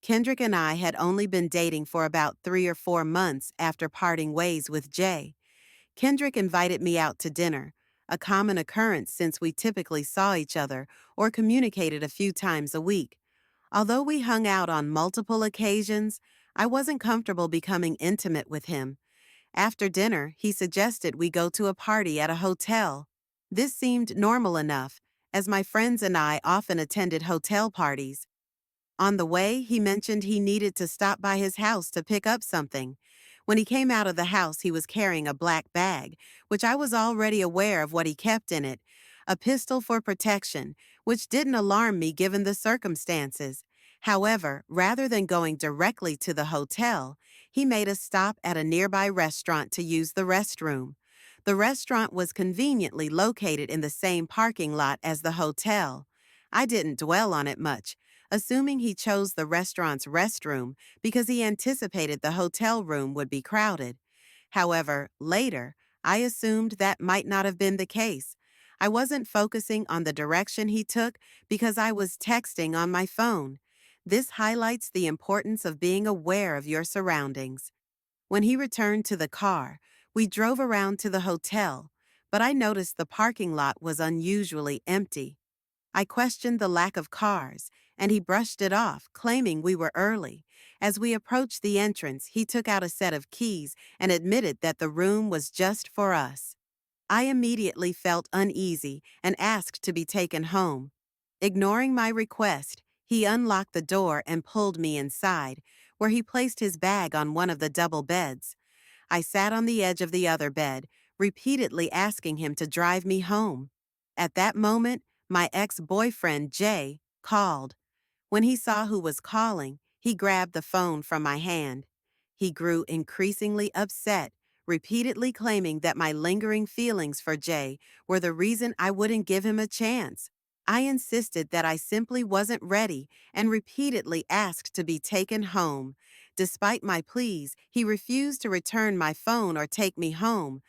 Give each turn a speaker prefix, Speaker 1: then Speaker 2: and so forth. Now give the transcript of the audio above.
Speaker 1: Kendrick and I had only been dating for about 3 or 4 months after parting ways with Jay. Kendrick invited me out to dinner, a common occurrence since we typically saw each other or communicated a few times a week. Although we hung out on multiple occasions, I wasn't comfortable becoming intimate with him. After dinner, he suggested we go to a party at a hotel. This seemed normal enough, as my friends and I often attended hotel parties. On the way, he mentioned he needed to stop by his house to pick up something. When he came out of the house, he was carrying a black bag, which I was already aware of what he kept in it, a pistol for protection, which didn't alarm me given the circumstances. However, rather than going directly to the hotel, he made a stop at a nearby restaurant to use the restroom. The restaurant was conveniently located in the same parking lot as the hotel. I didn't dwell on it much, assuming he chose the restaurant's restroom because he anticipated the hotel room would be crowded. However, later, I assumed that might not have been the case. I wasn't focusing on the direction he took because I was texting on my phone. This highlights the importance of being aware of your surroundings. When he returned to the car, we drove around to the hotel, but I noticed the parking lot was unusually empty. I questioned the lack of cars, and he brushed it off, claiming we were early. As we approached the entrance, he took out a set of keys and admitted that the room was just for us. I immediately felt uneasy and asked to be taken home. Ignoring my request, he unlocked the door and pulled me inside, where he placed his bag on one of the double beds. I sat on the edge of the other bed, repeatedly asking him to drive me home. At that moment, my ex-boyfriend, Jay, called. When he saw who was calling, he grabbed the phone from my hand. He grew increasingly upset, repeatedly claiming that my lingering feelings for Jay were the reason I wouldn't give him a chance. I insisted that I simply wasn't ready and repeatedly asked to be taken home. Despite my pleas, he refused to return my phone or take me home.